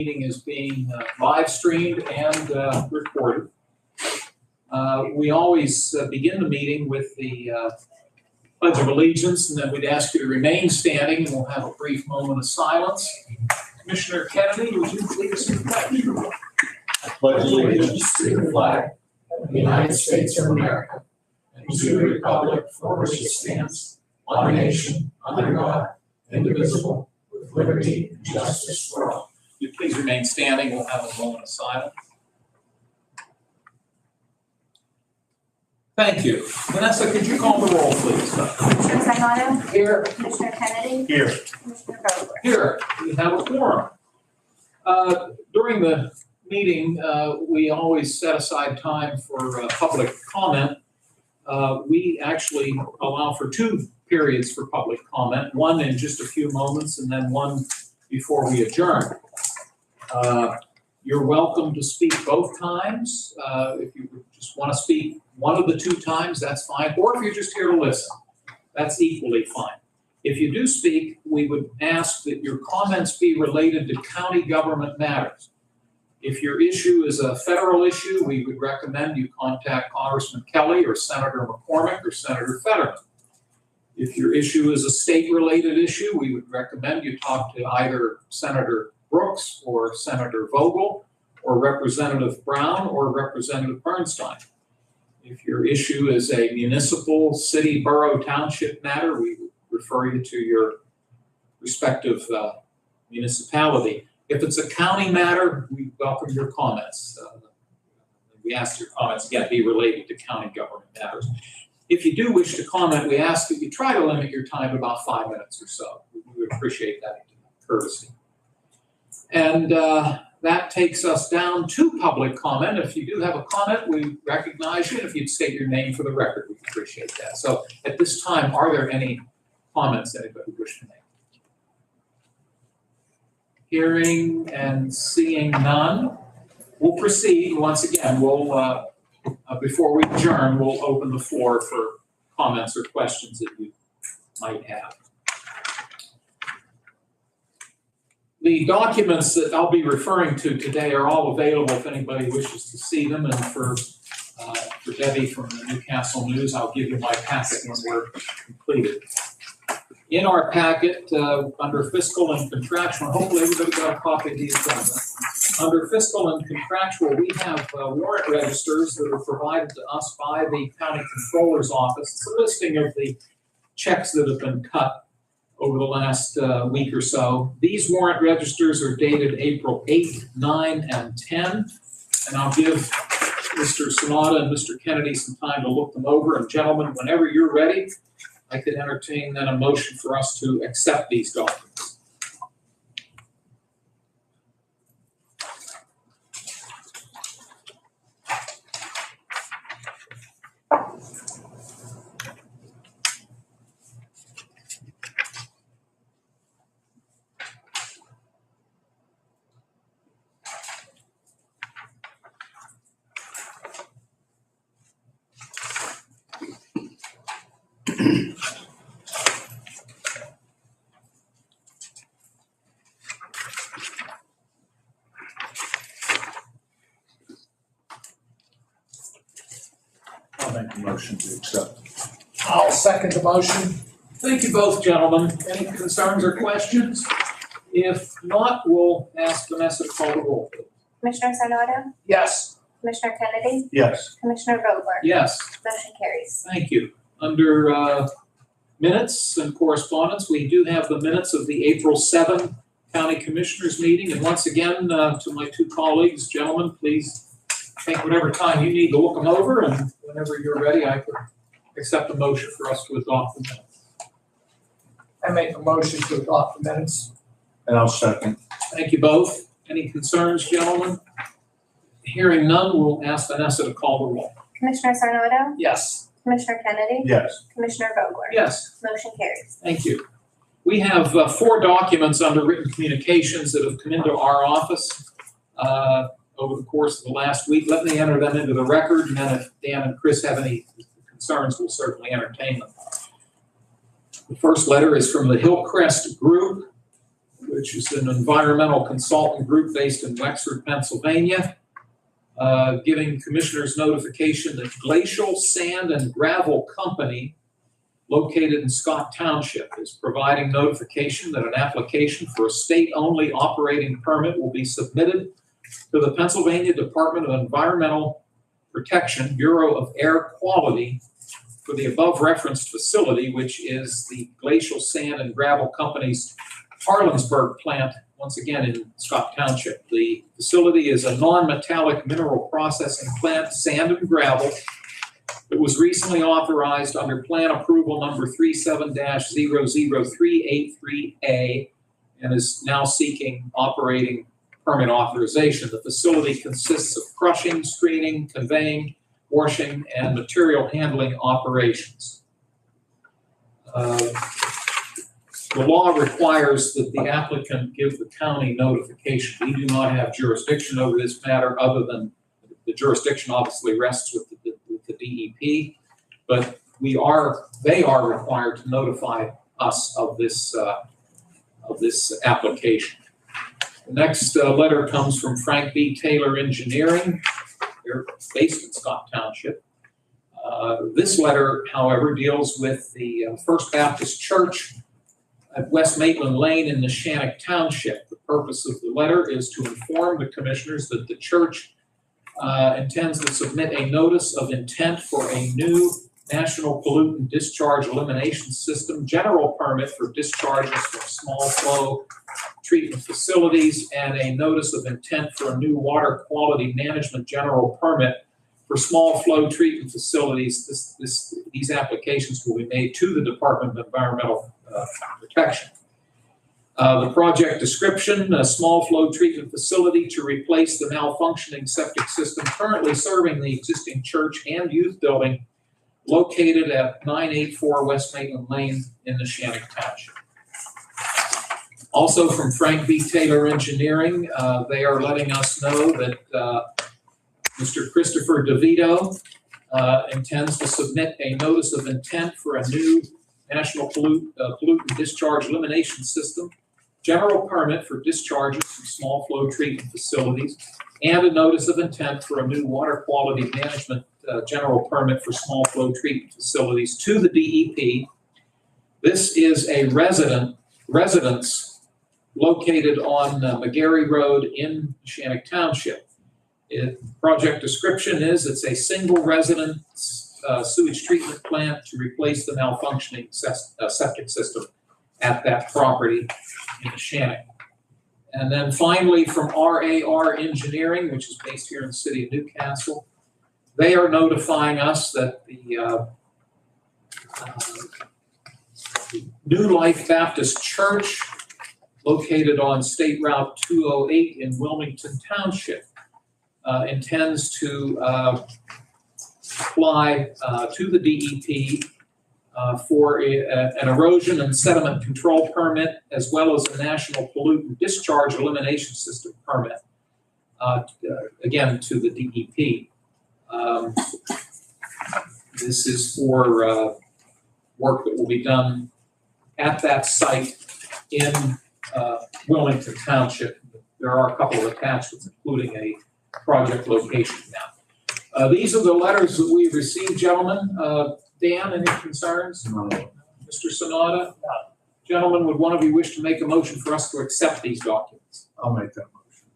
Meeting is being live streamed and recorded. We always begin the meeting with the Pledge of Allegiance, and then we'd ask you to remain standing, and we'll have a brief moment of silence. Commissioner Kennedy, would you please do that? I pledge allegiance to the flag of the United States of America and to the republic for which it stands, one nation, under God, indivisible, with liberty and justice for all. Would you please remain standing? We'll have a moment of silence. Thank you. Vanessa, could you call the roll, please? Commissioner Sinata? Here. Commissioner Kennedy? Here. Commissioner Vogler? Here, we have a quorum. During the meeting, we always set aside time for public comment. We actually allow for 2 periods for public comment, one in just a few moments and then one before we adjourn. You're welcome to speak both times. If you just want to speak one of the 2 times, that's fine. Or if you're just here to listen, that's equally fine. If you do speak, we would ask that your comments be related to county government matters. If your issue is a federal issue, we would recommend you contact Congressman Kelly or Senator McCormick or Senator Fetterman. If your issue is a state-related issue, we would recommend you talk to either Senator Brooks or Senator Vogel or Representative Brown or Representative Bernstein. If your issue is a municipal, city, borough, township matter, we would refer you to your respective municipality. If it's a county matter, we welcome your comments. We ask your comments, again, be related to county government matters. If you do wish to comment, we ask that you try to limit your time to about 5 minutes or so. We would appreciate that courtesy. And that takes us down to public comment. If you do have a comment, we recognize you. And if you'd state your name for the record, we appreciate that. So at this time, are there any comments anybody would wish to make? Hearing and seeing none, we'll proceed. Once again, we'll before we adjourn, we'll open the floor for comments or questions that you might have. The documents that I'll be referring to today are all available if anybody wishes to see them. And for Debbie from the Newcastle News, I'll give you my packet when we're completed. In our packet, under fiscal and contractual, hopefully everybody got a copy of these. Under fiscal and contractual, we have warrant registers that are provided to us by the County Controller's Office. It's a listing of the checks that have been cut over the last week or so. These warrant registers are dated April 8, 9, and 10. And I'll give Mr. Sonata and Mr. Kennedy some time to look them over. And gentlemen, whenever you're ready, I could entertain then a motion for us to accept these documents. I'll make a motion to accept. I'll second the motion. Thank you both, gentlemen. Any concerns or questions? If not, we'll ask Vanessa to call the roll. Commissioner Sinata? Yes. Commissioner Kennedy? Yes. Commissioner Vogler? Yes, Motion carries. thank you. Under minutes and correspondence, we do have the minutes of the April 7 County Commissioners meeting. And once again, to my 2 colleagues, gentlemen, please take whatever time you need to look them over. And whenever you're ready, I could accept a motion for us to adopt the minutes. I make a motion to adopt the minutes. And I'll second. Thank you both. Any concerns, gentlemen? Hearing none, we'll ask Vanessa to call the roll. Commissioner Sinata? Yes. Commissioner Kennedy? Yes. Commissioner Vogler? Yes. Motion carries. Thank you. We have 4 documents under written communications that have come into our office over the course of the last week. Let me enter them into the record, and then if Dan and Chris have any concerns, we'll certainly entertain them. The first letter is from the Hillcrest Group. which is an environmental consultant group based in Wexford, Pennsylvania, giving commissioners notification that Glacial Sand and Gravel Company, located in Scott Township, is providing notification that an application for a state-only operating permit will be submitted to the Pennsylvania Department of Environmental Protection, Bureau of Air Quality, for the above referenced facility, which is the Glacial Sand and Gravel Company's Harlansburg plant, once again in Scott Township. The facility is a non-metallic mineral processing plant, sand and gravel. It was recently authorized under plan approval number 37-00383A and is now seeking operating permit authorization. The facility consists of crushing, screening, conveying, washing, and material handling operations. The law requires that the applicant give the county notification. We do not have jurisdiction over this matter, other than the jurisdiction obviously rests with the DEP, but they are required to notify us of this application. The next letter comes from Frank B. Taylor Engineering. They're based in Scott Township. This letter, however, deals with the First Baptist Church at West Maitland Lane in Neshannock Township. The purpose of the letter is to inform the commissioners that the church intends to submit a notice of intent for a new National Pollutant Discharge Elimination System general permit for discharges from small flow treatment facilities, and a notice of intent for a new water quality management general permit for small flow treatment facilities. These applications will be made to the Department of Environmental Protection. The project description: a small flow treatment facility to replace the malfunctioning septic system currently serving the existing church and youth building located at 984 West Maitland Lane in Neshannock Township. Also from Frank B. Taylor Engineering, they are letting us know that Mr. Christopher DeVito intends to submit a notice of intent for a new National Pollutant Discharge Elimination System general permit for discharges from small flow treatment facilities, and a notice of intent for a new water quality management general permit for small flow treatment facilities to the DEP. This is a residence located on McGarry Road in Neshannock Township. Project description is it's a single residence sewage treatment plant to replace the malfunctioning septic system at that property in Neshannock. And then finally, from RAR Engineering, which is based here in the city of Newcastle, they are notifying us that the New Life Baptist Church, located on State Route 208 in Wilmington Township, intends to apply to the DEP for an erosion and sediment control permit, as well as a National Pollutant Discharge Elimination System permit, again, to the DEP. This is for work that will be done at that site in Wilmington Township. There are a couple of attachments, including a project location map. These are the letters that we received, gentlemen. Dan, any concerns? No. Mr. Sonata? No. Gentlemen, would one of you wish to make a motion for us to accept these documents? I'll make that motion.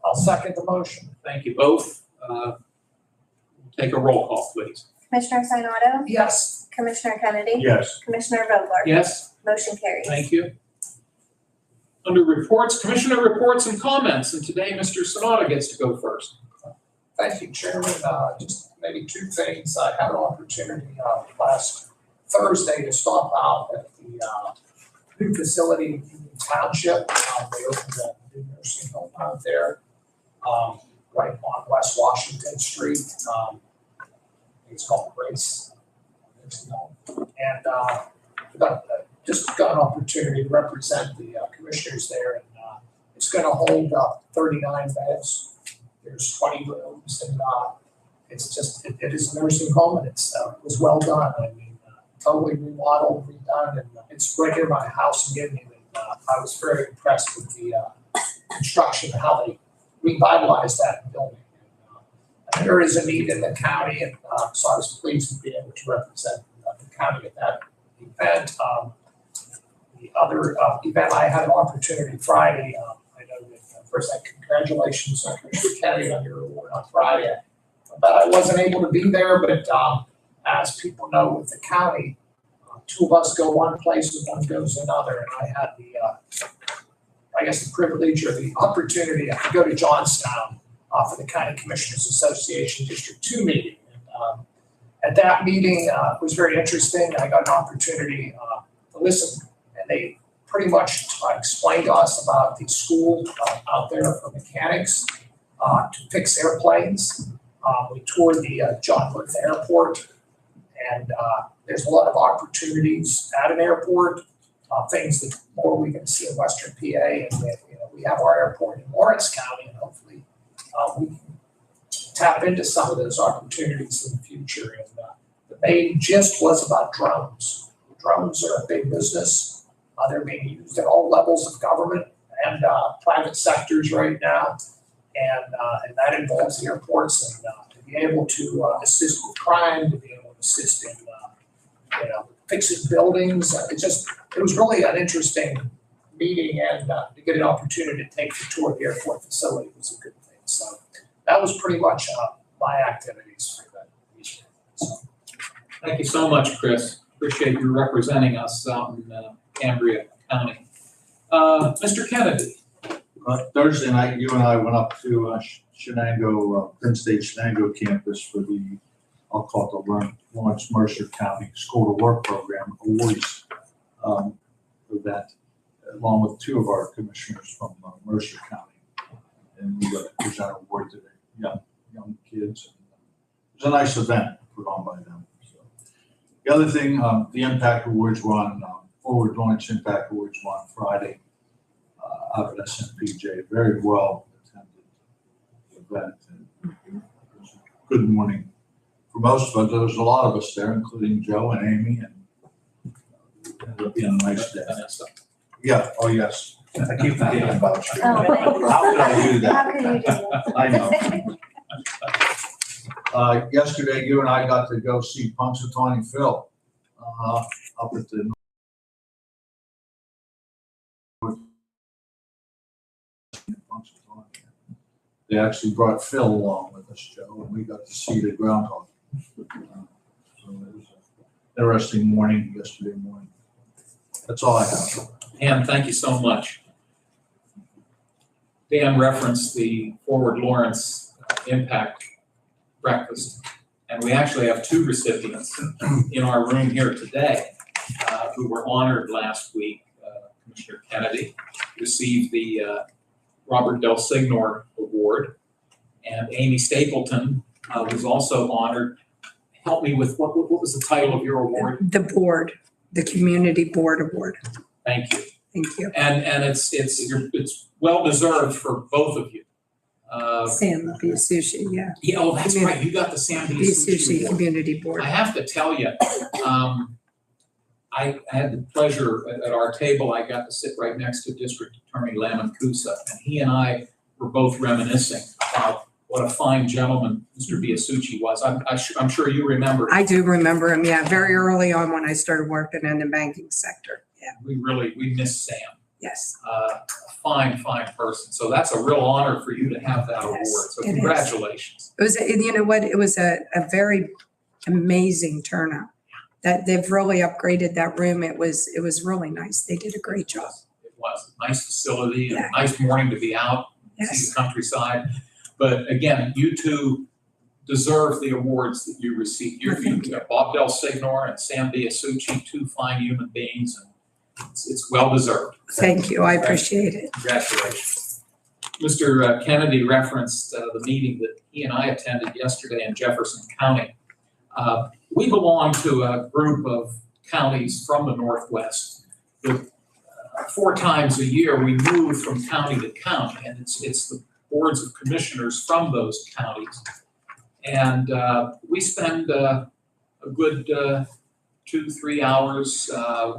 I'll second the motion. Thank you both. Take a roll call, please. Commissioner Sinata? Yes. Commissioner Kennedy? Yes. Commissioner Vogler? Yes? Motion carries. Thank you. Under reports, commissioner reports and comments, and today Mr. Sonata gets to go first. Thank you, Chairman. Just maybe two things. I had an opportunity last Thursday to stop out at the new facility in Union Township. They opened a new nursing home out there, right on West Washington Street. It's called Grace Nursing Home. And just got an opportunity to represent the commissioners there. And it's going to hold 39 beds. There's 20 rooms, and it's just, it is a nursing home, and it was well done. I mean, totally remodeled, redone, and it's right here in my house in Gideon. I was very impressed with the construction, how they revitalized that building. And there is a need in the county, and so I was pleased to be able to represent the county at that event. The other event, I had an opportunity Friday. I know that first, congratulations, Commissioner Kennedy, on your award on Friday. But I wasn't able to be there. But as people know, with the county, two of us go one place and one goes another. And I had the privilege or the opportunity to go to Johnstown for the County Commissioners Association District 2 meeting. And at that meeting, it was very interesting. I got an opportunity to listen, and they pretty much explained to us about the school out there for mechanics to fix airplanes. We toured the John Muir Airport, and there's a lot of opportunities at an airport, things that more we can see in Western PA, and we have our airport in Lawrence County, and hopefully we can tap into some of those opportunities in the future. And the main gist was about drones. Drones are a big business. They're being used at all levels of government and private sectors right now, and that involves the airports, and to be able to assist with crime, to be able to assist in fixing buildings. It was really an interesting meeting, and to get an opportunity to take the tour of the airport facility was a good thing. So that was pretty much my activities for that weekend. So. Thank you so much, Chris. Appreciate you representing us out in Cambria County. Mr. Kennedy. Thursday night, you and I went up to Penn State Shenango campus for the, I'll call it the Lawrence Mercer County School to Work Program Awards event, along with two of our commissioners from Mercer County. And we got to present an award to the young kids. It was a nice event put on by them. So. The other thing, the Impact Awards were on, Forward Launch Impact Awards were on Friday out at SMPJ. Very well attended event. And it was a good morning for most of us. There was a lot of us there, including Joe and Amy, and it ended up being a nice day. Yeah, oh yes. I keep forgetting about you. Oh, thank you. How could I do that? How could you do that? I know. Yesterday, you and I got to go see Punxsutawney Phil up at the Punxsutawney. They actually brought Phil along with us, Joe, and we got to see the groundhog. So it was an interesting morning yesterday morning. That's all I have. Dan, thank you so much. Dan referenced the Forward Lawrence Impact Breakfast, and we actually have two recipients in our room here today who were honored last week. Commissioner Kennedy received the Robert Del Signor Award, and Amy Stapleton was also honored. Help me with what was the title of your award? The Community Board Award. Thank you. Thank you. And it's well deserved for both of you. Sam Biasucci, yeah. Yeah, oh, that's right. You got the Sam Biasucci Award. Community Board. I have to tell you, I had the pleasure at our table. I got to sit right next to District Attorney Lamon Kusa, and he and I were both reminiscing about what a fine gentleman Mr. Biasucci was. I'm sure you remember. I do remember him, yeah, very early on when I started working in the banking sector. Yeah. We miss Sam. Yes. A fine person. So that's a real honor for you to have that award. So it is. Congratulations. It was, you know what, it was a very amazing turnout. That they've really upgraded that room. It was really nice. They did a great job. It was a nice facility and Yeah. a nice morning to be out, Yes. see the countryside. But again, you two deserve the awards that you received. Thank you. Bob Del Signor and Sam Biasucci, two fine human beings, and it's well deserved. Thank you. I appreciate it. Congratulations. Mr. Kennedy referenced the meeting that he and I attended yesterday in Jefferson County. We belong to a group of counties from the Northwest that 4 times a year we move from county to county, and it's the boards of commissioners from those counties. And we spend a good 2-3 hours.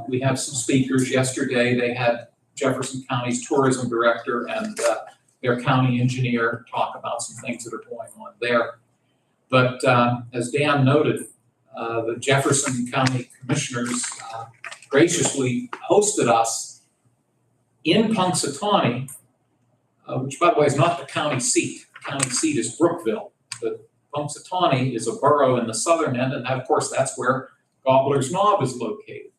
We have some speakers. Yesterday they had Jefferson County's tourism director and their county engineer, talk about some things that are going on there. But as Dan noted, the Jefferson County Commissioners graciously hosted us in Punxsutawney, which by the way is not the county seat. The county seat is Brookville. But Punxsutawney is a borough in the southern end, and of course that's where Gobbler's Knob is located.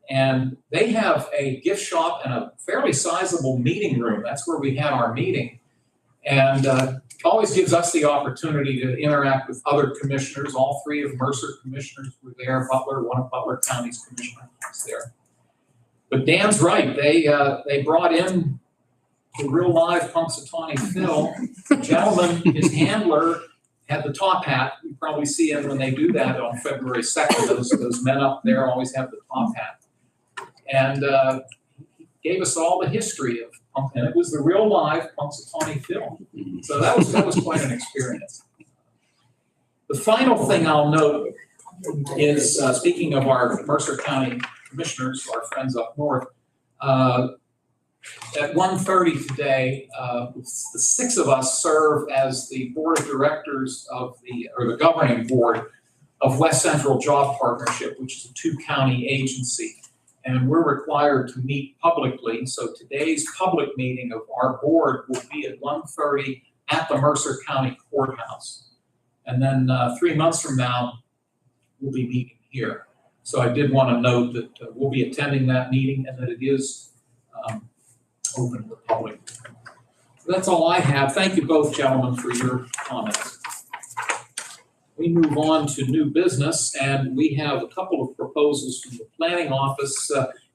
And they have a gift shop and a fairly sizable meeting room. That's where we had our meeting. And always gives us the opportunity to interact with other commissioners. All three of Mercer commissioners were there. Butler, one of Butler County's commissioners was there. But Dan's right. They brought in the real live Punxsutawney Phil. The gentleman, his handler, had the top hat. You probably see him when they do that on February 2nd. Those men up there always have the top hat. And he gave us all the history of Punxsutawney, and it was the real live Punxsutawney Phil. So that was quite an experience. The final thing I'll note is, speaking of our Mercer County commissioners, our friends up north, at 1:30 today, the six of us serve as the board of directors of the governing board of West Central Job Partnership, which is a two-county agency. And we're required to meet publicly. So today's public meeting of our board will be at 1:30 at the Mercer County Courthouse. And then 3 months from now, we'll be meeting here. So I did want to note that we'll be attending that meeting and that it is open to the public. So that's all I have. Thank you both, gentlemen, for your comments. We move on to new business, and we have a couple of proposals from the planning office.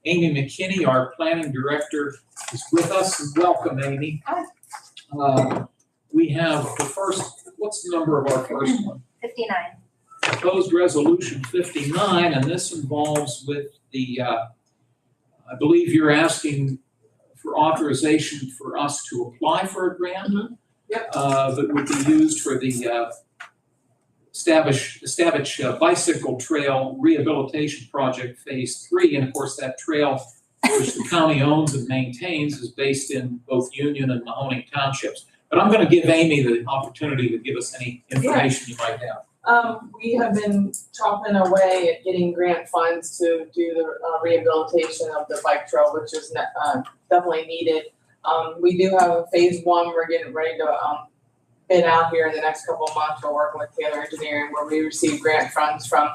Amy McKinney, our planning director, is with us. Welcome, Amy. Hi. We have the first, what's the number of our first one? 59. Proposed resolution 59, and this involves with the, I believe you're asking for authorization for us to apply for a grant. Mm-hmm. Yep. That would be used for the Stavish Bicycle Trail Rehabilitation Project Phase 3. And of course, that trail, which the county owns and maintains, is based in both Union and Mahoning Townships. But I'm going to give Amy the opportunity to give us any information you might have. We have been chopping away at getting grant funds to do the rehabilitation of the bike trail, which is definitely needed. We do have a phase 1. We're getting ready to bid out here in the next couple of months. We're working with Taylor Engineering, where we receive grant funds from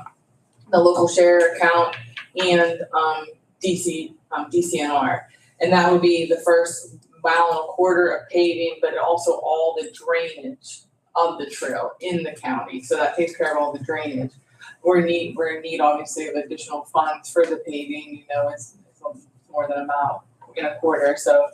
the local share account and DCNR. And that would be the first 1.25 miles of paving, but also all the drainage of the trail in the county. So that takes care of all the drainage. We're in need obviously of additional funds for the paving. You know, it's more than $1.25 miles. So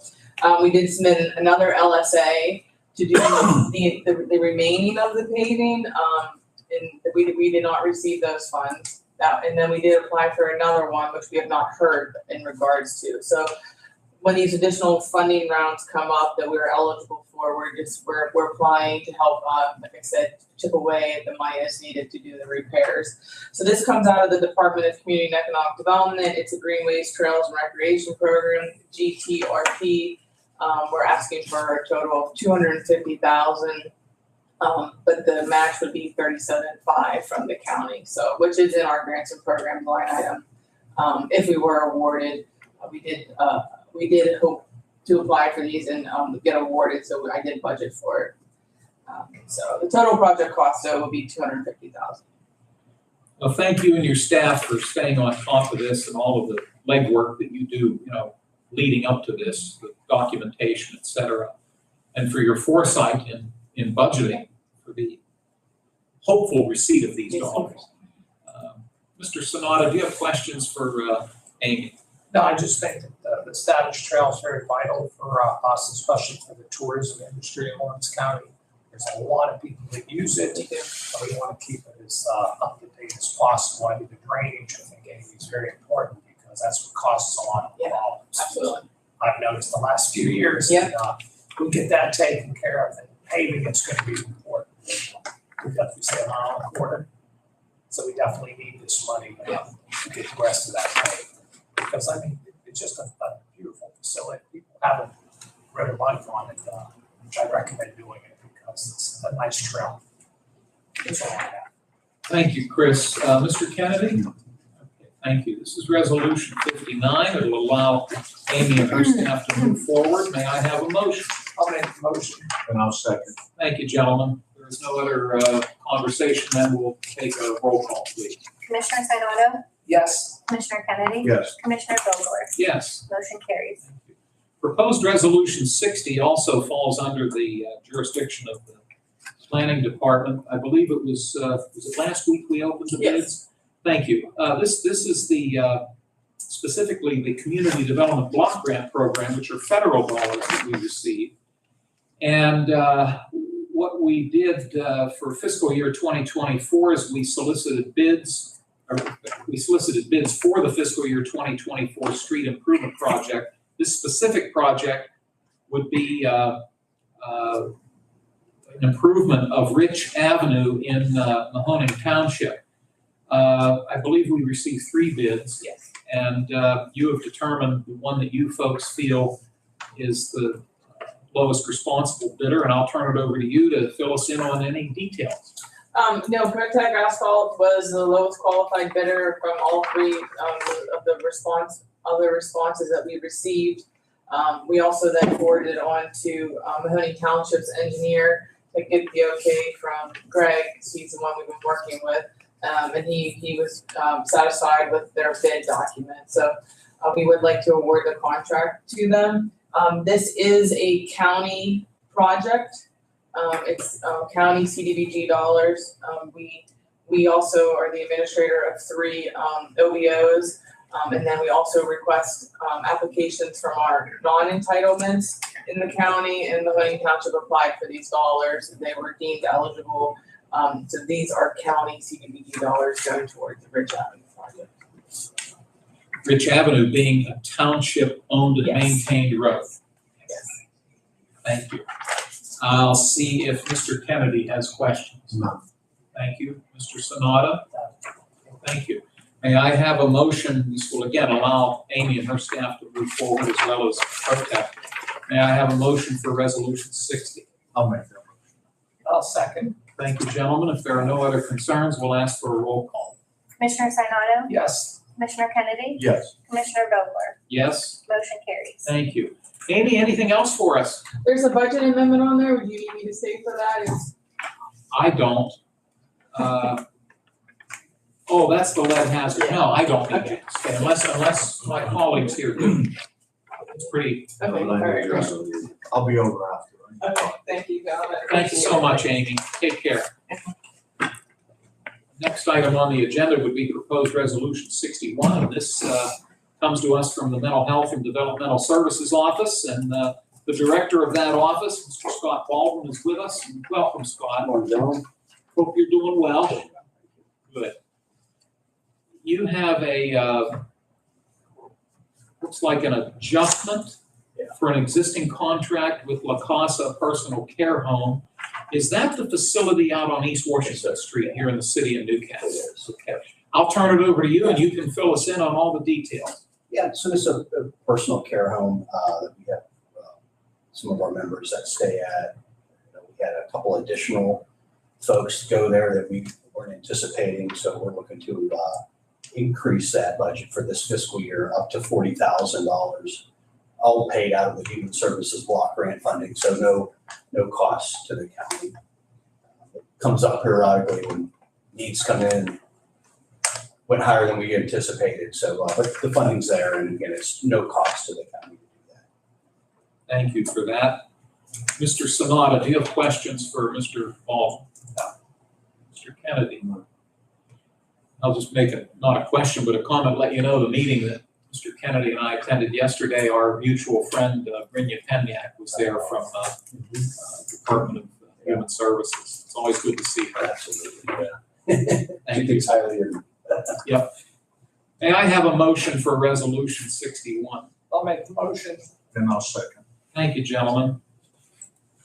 we did submit another LSA to do the remaining of the paving. And we did not receive those funds. And then we did apply for another one, which we have not heard in regards to. So when these additional funding rounds come up that we're eligible for, we're applying to help, like I said, chip away at the money that's needed to do the repairs. So this comes out of the Department of Community and Economic Development. It's a Greenways, Trails, and Recreation Program, GTRP. We're asking for a total of $250,000, but the match would be $37,500 from the county. So, which is in our grants and programs line item. If we were awarded, we did hope to apply for these and get awarded, so I did budget for it. So the total project cost though will be $250,000. Well, thank you and your staff for staying on top of this and all of the legwork that you do, leading up to this, the documentation, et cetera, and for your foresight in budgeting for the hopeful receipt of these dollars. Mr. Sonata, do you have questions for Amy? No, I just think that the Stavish Trail is very vital for us, especially for the tourism industry in Lawrence County. There's a lot of people that use it. But we want to keep it as up to date as possible. I think the drainage, I think, Amy, is very important because that's what causes a lot of problems. Absolutely. I've noticed the last few years. Yep. And, we'll get that taken care of. And paving is going to be important. We've got to say $1.25 miles. So we definitely need this money to get the rest of that paved. Because I mean, it's just a beautiful facility. People haven't read a life on it, which I recommend doing it because it's a nice trail. That's all I have. Thank you, Chris. Mr. Kennedy? Okay, thank you. This is Resolution 59. It will allow Amy and her staff to move forward. May I have a motion? I'll make the motion. And I'll second. Thank you, gentlemen. There is no other conversation, then we'll take a roll call, please. Commissioner Sinata, Yes. Commissioner Kennedy, Yes. Commissioner Vogler, Yes. motion carries. Proposed Resolution 60 also falls under the jurisdiction of the Planning Department. I believe it was it last week we opened the bids? Yes. Thank you. This is the, specifically the Community Development Block Grant Program, which are federal dollars that we receive. And what we did for fiscal year 2024 is we solicited bids for the fiscal year 2024 street improvement project. This specific project would be an improvement of Rich Avenue in Mahoning Township. I believe we received 3 bids. Yes. And you have determined the one that you folks feel is the lowest responsible bidder, and I'll turn it over to you to fill us in on any details. No, Protec Asphalt was the lowest qualified bidder from all 3 of the other responses that we received. We also then forwarded on to Mahoning Township's engineer to get the okay from Greg, because he's the one we've been working with. And he was satisfied with their bid document. So we would like to award the contract to them. This is a county project. It's county CDBG dollars. We also are the administrator of 3 OEOs. And then we also request applications from our non-entitlements in the county, and the Mahoning Township applied for these dollars, and they were deemed eligible. So these are county CDBG dollars going towards the Rich Avenue project. Rich Avenue being a township-owned and Yes. maintained road. Yes. Thank you. I'll see if Mr. Kennedy has questions. No. Thank you. Mr. Sonata? Thank you. May I have a motion? This will again allow Amy and her staff to move forward as well as Protec. May I have a motion for Resolution 60? I'll make that. I'll second. Thank you, gentlemen. If there are no other concerns, we'll ask for a roll call. Commissioner Sinata, Yes. Commissioner Kennedy, Yes. Commissioner Vogler, Yes? motion carries. Thank you. Amy, anything else for us? There's a budget amendment on there. Would you need me to stay for that? I don't. Oh, that's the lead hazard. No, I don't need to stay unless my colleagues here do. It's pretty. Okay, all right. I'll be over after. Okay, thank you, got it. Thank you so much, Amy. Take care. Next item on the agenda would be proposed Resolution 61. And this comes to us from the Mental Health and Developmental Services Office. And the director of that office, Mr. Scott Baldwin, is with us. Welcome, Scott. Morning, gentlemen. Hope you're doing well. Good. You have a, looks like an adjustment for an existing contract with La Casa Personal Care Home. Is that the facility out on East Washington Street here in the city of Newcastle? It is. Okay. I'll turn it over to you and you can fill us in on all the details. Yeah, so this is a personal care home that we have some of our members that stay at. We had a couple additional folks go there that we weren't anticipating, so we're looking to increase that budget for this fiscal year up to $40,000, all paid out of the Human Services Block Grant funding, so no cost to the county. It comes up periodically when needs come in. Went higher than we anticipated, so but the funding's there, and again, it's no cost to the county to do that. Thank you for that. Mr. Sonata, do you have questions for Mr. Baldwin? Mr. Kennedy? I'll just make not a question, but a comment, let you know the meeting that Mr. Kennedy and I attended yesterday. Our mutual friend, Brynja Penyak, was there from Department of Human Services. It's always good to see her. Absolutely, yeah. Thank you. Yep. May I have a motion for Resolution 61? I'll make the motion. And I'll second. Thank you, gentlemen.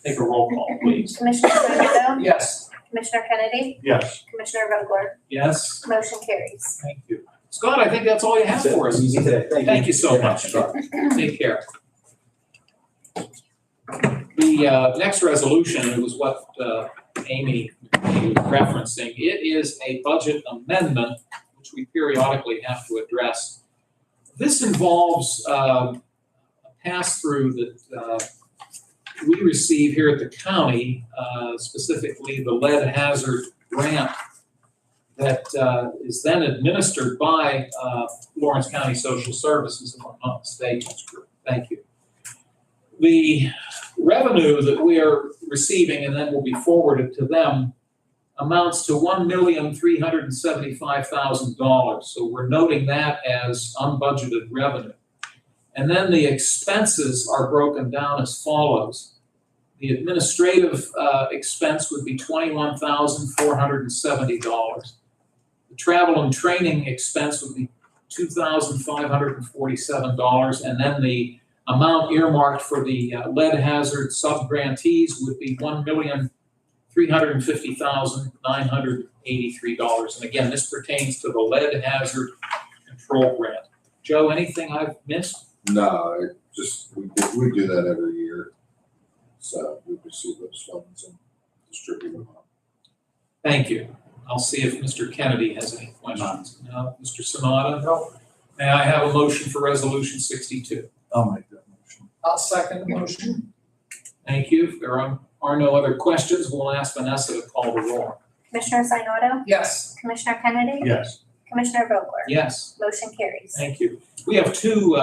Take a roll call, please. Commissioner Sinata, Yes. Commissioner Kennedy, Yes. Commissioner Vogler, Yes? motion carries. Thank you. Scott, I think that's all you have for us. Easy today. Thank you so much. Take care. The next resolution, it was what Amy was referencing. It is a budget amendment, which we periodically have to address. This involves a pass-through that we receive here at the county, specifically the lead hazard grant that is then administered by Lawrence County Social Services, if I'm not mistaken. Thank you. The revenue that we are receiving and then will be forwarded to them amounts to $1,375,000. So we're noting that as unbudgeted revenue. And then the expenses are broken down as follows. The administrative expense would be $21,470. The travel and training expense would be $2,547. And then the amount earmarked for the lead hazard sub-grantees would be $1,350,983. And again, this pertains to the lead hazard control grant. Joe, anything I've missed? No, it just, we do that every year. So we receive those funds and distribute them out. Thank you. I'll see if Mr. Kennedy has any questions. No. Mr. Sanada? No. May I have a motion for Resolution 62? I'll make that motion. I'll second the motion. Thank you. If there are no other questions, we'll ask Vanessa to call the roll. Commissioner Sinata, Yes. Commissioner Kennedy, Yes. Commissioner Vogler? Yes. Motion carries. Thank you. We have two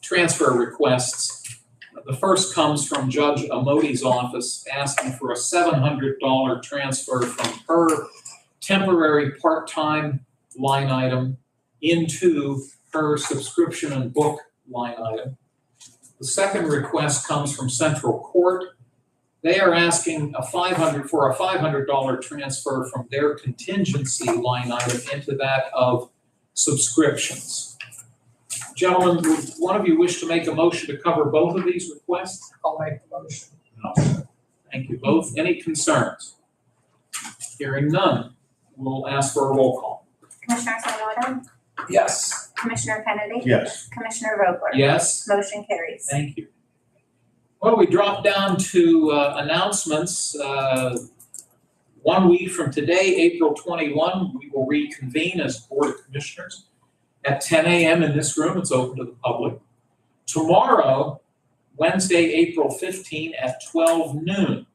transfer requests. The first comes from Judge Amodi's office asking for a $700 transfer from her temporary part-time line item into her subscription and book line item. The second request comes from Central Court. They are asking for a $500 transfer from their contingency line item into that of subscriptions. Gentlemen, would one of you wish to make a motion to cover both of these requests? I'll make the motion. No. Thank you both. Any concerns? Hearing none, we'll ask for a roll call. Commissioner Sinata, Yes. Commissioner Kennedy, Yes. Commissioner Vogler? Yes? Motion carries. Thank you. Well, we drop down to announcements. 1 week from today, April 21, we will reconvene as Board of Commissioners at 10 a.m. in this room. It's open to the public. Tomorrow, Wednesday, April 15 at 12 noon,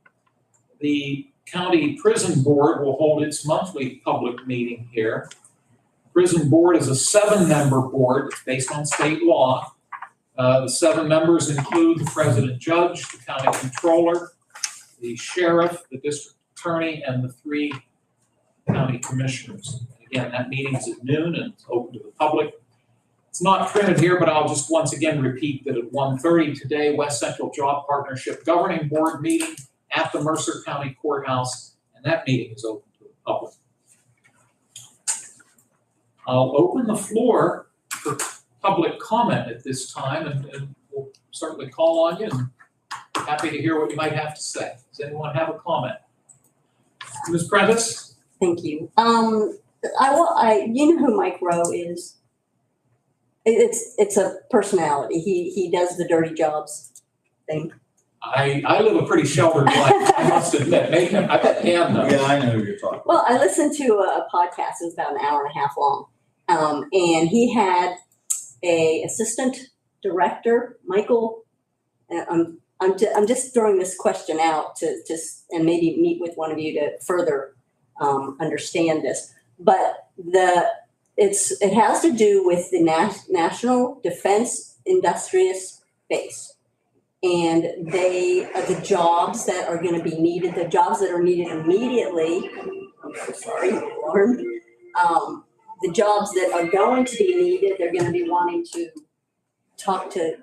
the County Prison Board will hold its monthly public meeting here. Prison Board is a 7-member board. It's based on state law. The 7 members include the President Judge, the County Controller, the Sheriff, the District Attorney, and the 3 County Commissioners. Again, that meeting is at noon and it's open to the public. It's not printed here, but I'll just once again repeat that at 1:30 today, West Central Job Partnership Governing Board meeting at the Mercer County Courthouse, and that meeting is open to the public. I'll open the floor for public comment at this time, and we'll certainly call on you, and happy to hear what you might have to say. Does anyone have a comment? Ms. Prentice? Thank you. You know who Mike Rowe is? It's a personality. He does the dirty jobs thing. I live a pretty sheltered life, I must admit. Maybe, I bet Dan knows. Yeah, I know who you're talking about. Well, I listened to a podcast. It was about an hour and a half long. And he had a assistant director, Michael. I'm just throwing this question out to just, and maybe meet with one of you to further understand this. But it has to do with the National Defense Industrious Base. And they are the jobs that are going to be needed, the jobs that are needed immediately. I'm so sorry, Lauren. The jobs that are going to be needed, they're going to be wanting to talk to,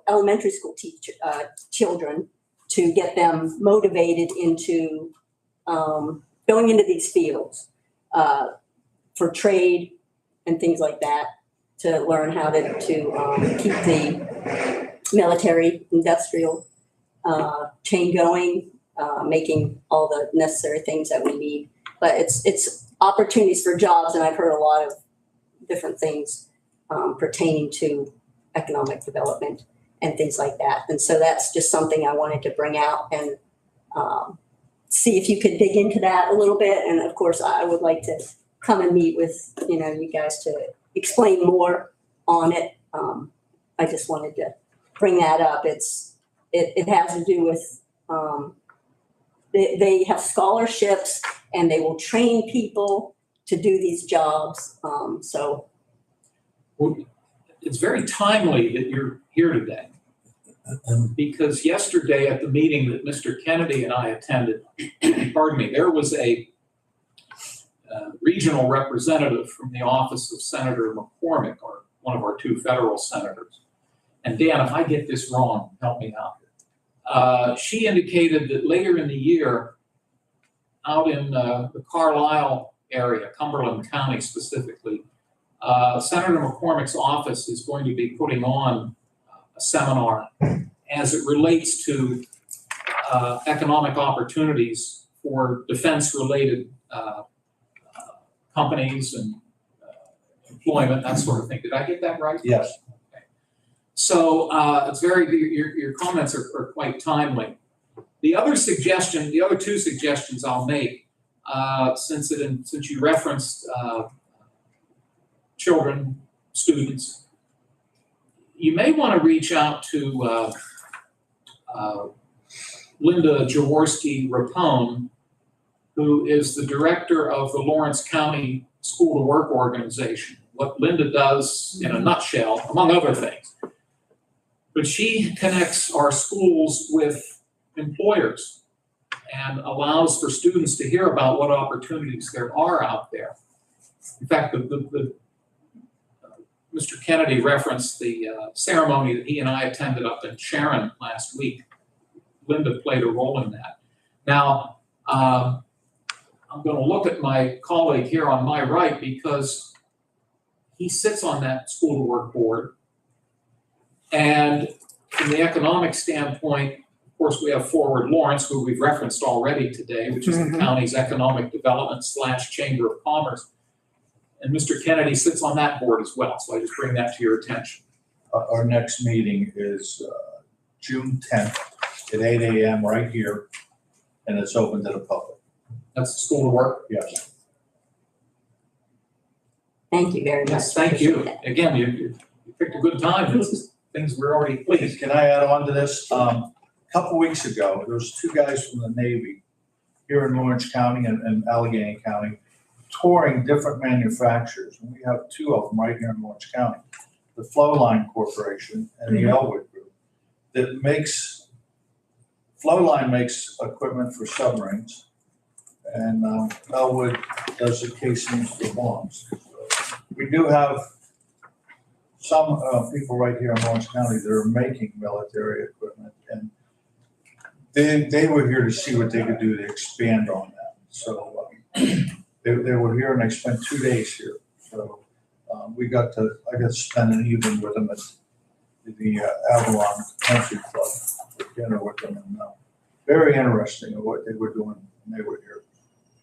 elementary school children to get them motivated into going into these fields for trade and things like that, to learn how to keep the military industrial chain going, making all the necessary things that we need. But it's opportunities for jobs, and I've heard a lot of different things pertaining to economic development. and things like that. And so that's just something I wanted to bring out and see if you could dig into that a little bit. And of course, I would like to come and meet with, you guys to explain more on it. I just wanted to bring that up. It has to do with, they have scholarships and they will train people to do these jobs. So Well, it's very timely that you're here today, because yesterday at the meeting that Mr. Kennedy and I attended, pardon me, there was a regional representative from the office of Senator McCormick, or one of our 2 federal senators. And Dan, if I get this wrong, help me out. She indicated that later in the year, out in the Carlisle area, Cumberland County specifically, Senator McCormick's office is going to be putting on a seminar as it relates to economic opportunities for defense-related companies and employment, that sort of thing. Did I get that right? Yes. Okay. So it's your comments are quite timely. The other 2 suggestions I'll make, since you referenced children, students, you may want to reach out to Linda Jaworski-Rapone, who is the director of the Lawrence County School to Work organization. What Linda does in a nutshell, among other things, but she connects our schools with employers and allows for students to hear about what opportunities there are out there. In fact, Mr. Kennedy referenced the ceremony that he and I attended up in Sharon last week. Linda played a role in that. Now, I'm going to look at my colleague here on my right, because he sits on that school to work board. And from the economic standpoint, of course, we have Forward Lawrence, who we've referenced already today, which is the county's economic development / Chamber of Commerce. And Mr. Kennedy sits on that board as well. So I just bring that to your attention. Our next meeting is June 10th at 8 a.m. right here, and it's open to the public. That's the school to work? Yes. thank you very much. Yes, thank you. Appreciate that. Again, you picked a good time. It's things we're already pleased. Can I add on to this? A couple weeks ago, there was 2 guys from the Navy here in Lawrence County and Allegheny County touring different manufacturers. And we have 2 of them right here in Lawrence County. The Flowline Corporation and the Elwood Group that makes, Flowline makes equipment for submarines, and Elwood does the casings for bombs. So we do have some people right here in Lawrence County that are making military equipment, and they were here to see what they could do to expand on that. So they were here and they spent 2 days here. So I got to spend an evening with them at the Avalon Country Club for dinner with them, and very interesting of what they were doing when they were here.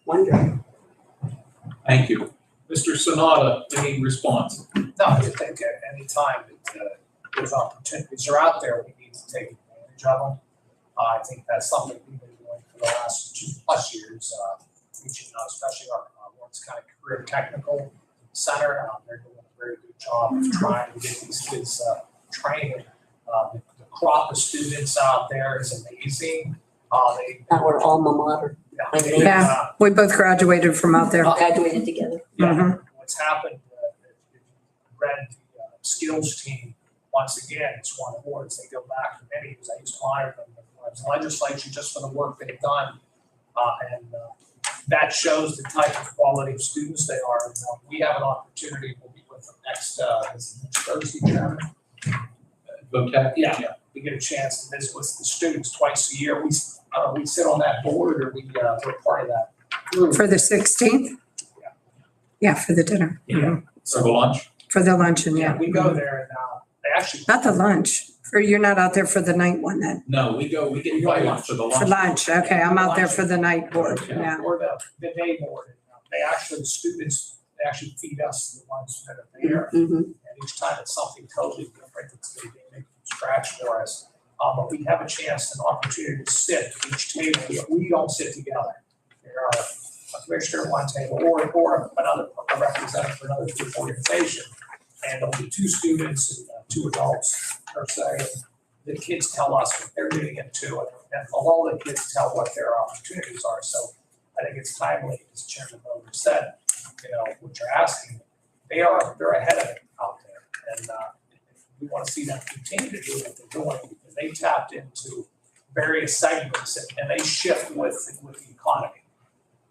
Wonderful. Thank you. Mr. Sonata, any response? No, I think at any time that those opportunities are out there, we need to take advantage of them. I think that's something we've been doing for the last 2+ years, reaching out, especially our Lawrence County Career Technical Center. They're doing a very good job of trying to get these kids trained. The crop of students out there is amazing. Our alma mater. Yeah. We both graduated from out there. Graduated together. Mhm. What's happened, if you read the skills team, once again, it's won awards. They go back for many years. I used to hire them when I was in the legislature just for the work they've done. And that shows the type of quality of students they are. We have an opportunity, we'll be with them next Thursday, Chairman. Yeah, we get a chance to visit with the students twice a year. We sit on that board, or we're part of that group. For the 16th? Yeah, for the dinner. Yeah. So the lunch? For the luncheon, yeah. We go there and they actually. Not the lunch. You're not out there for the night one then? No, we get invited for the lunch. For lunch, okay. I'm out there for the night board, yeah. Or the day board. The students, they actually feed us the ones that are there. Mhm. And each time it's something totally different. They make scratch for us. But we have a chance and opportunity to sit at each table, yet we don't sit together. There are a commissioner at one table or another a representative for another group organization. And there'll be 2 students and 2 adults per se. The kids tell us what they're getting into it, and all the kids tell what their opportunities are. So I think it's timely, as Chairman Miller said, what you're asking. They're ahead of it out there, and we want to see them continue to do what they're doing because they tapped into various segments and they shift with the economy.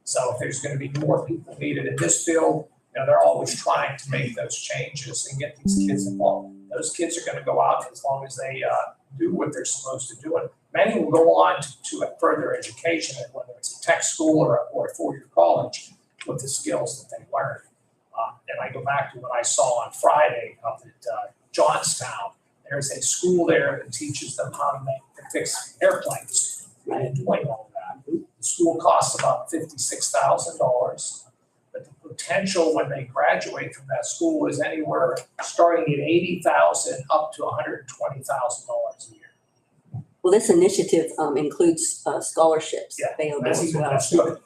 So if there's going to be more people needed in this field, they're always trying to make those changes and get these kids involved. Those kids are going to go out as long as they do what they're supposed to do. And many will go on to a further education, whether it's a tech school or a 4-year college, with the skills that they learn. And I go back to what I saw on Friday up at Johnstown. There's a school there that teaches them how to fix airplanes and doing all that. The school costs about $56,000. But the potential when they graduate from that school is anywhere starting at $80,000 up to $120,000 a year. Well, this initiative includes scholarships Yeah, available That's as well. that's good.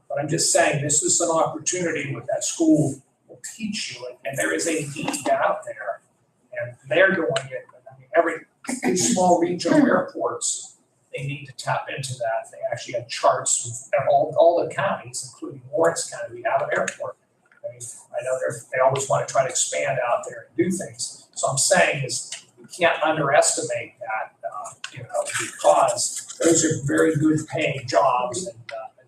But I'm just saying, this is an opportunity where that school will teach you, and there is a need out there, and they're doing it. I mean, these small regional airports, they need to tap into that. They actually have charts with all the counties, including Lawrence County. We have an airport. I mean, I know they always want to try to expand out there and do things. So I'm saying is we can't underestimate that, because those are very good paying jobs, and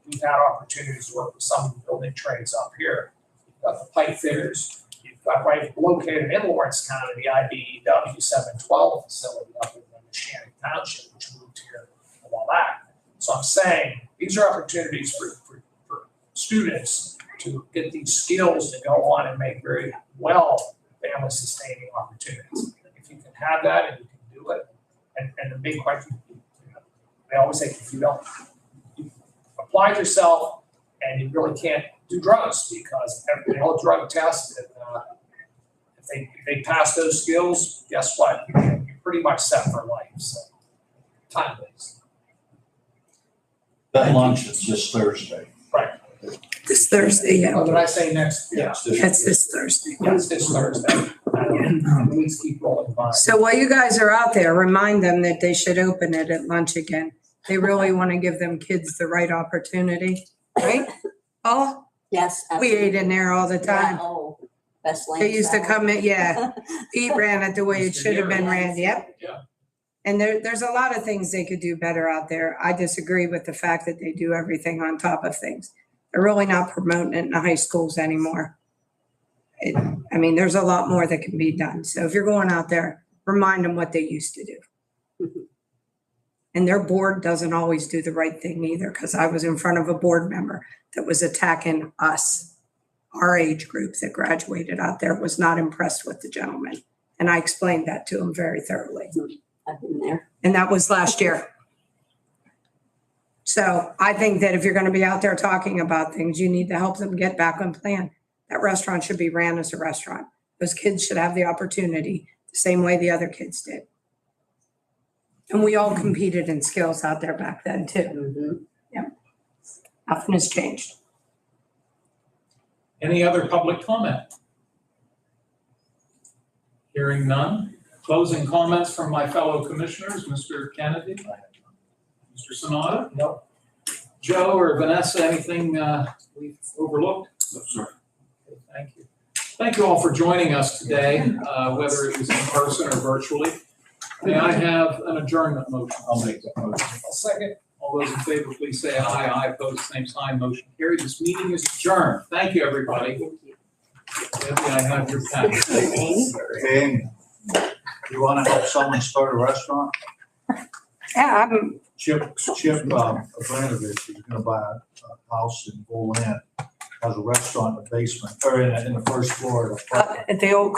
we've had opportunities to work with some building trades up here. You've got the pipe fitters. You've got right located in Lawrence County, the IBEW 712 facility up in Shannon Township, which moved here a while back. So I'm saying these are opportunities for students to get these skills to go on and make very well family sustaining opportunities. If you can have that and you can do it, and the big question, I always say, if you don't apply yourself and you really can't do drugs, because they all drug test, and if they pass those skills, guess what? You're pretty much set for life. So time based. That lunch is this Thursday. Right. This Thursday, yeah. Oh, did I say next? Yeah. That's this Thursday. It's this Thursday. Please keep rolling by. So while you guys are out there, remind them that they should open it at lunch again. They really want to give them kids the right opportunity, right? Oh, Yes, we absolutely. ate in there all the time. Yeah, oh, best lamb They used to salad. come in, yeah, Pete ran it the way it should have been ran, yep. Yeah. And there's a lot of things they could do better out there. I disagree with the fact that they do everything on top of things. They're really not promoting it in the high schools anymore. There's a lot more that can be done. So if you're going out there, remind them what they used to do. And their board doesn't always do the right thing either, because I was in front of a board member that was attacking us. Our age group that graduated out there was not impressed with the gentleman. And I explained that to him very thoroughly. I've been there. And that was last year. So I think that if you're going to be out there talking about things, you need to help them get back on plan. That restaurant should be ran as a restaurant. Those kids should have the opportunity the same way the other kids did. And we all competed in skills out there back then too. Mhm. Nothing has changed. Any other public comment? Hearing none. Closing comments from my fellow commissioners, Mr. Kennedy? Mr. Sanada? Nope. Joe or Vanessa, anything we've overlooked? No, sir. Okay, thank you. Thank you all for joining us today, whether it was in person or virtually. May I have an adjournment motion? I'll make that motion. I'll second. All those in favor, please say aye. Aye, opposed, same sign. Motion carried. This meeting is adjourned. Thank you, everybody. Debbie, I have your pen. Hey, you wanna help someone start a restaurant? Yeah, Chip Abramovich is gonna buy a house in Bull Run, has a restaurant in the basement, or in the first floor of the apartment. at the old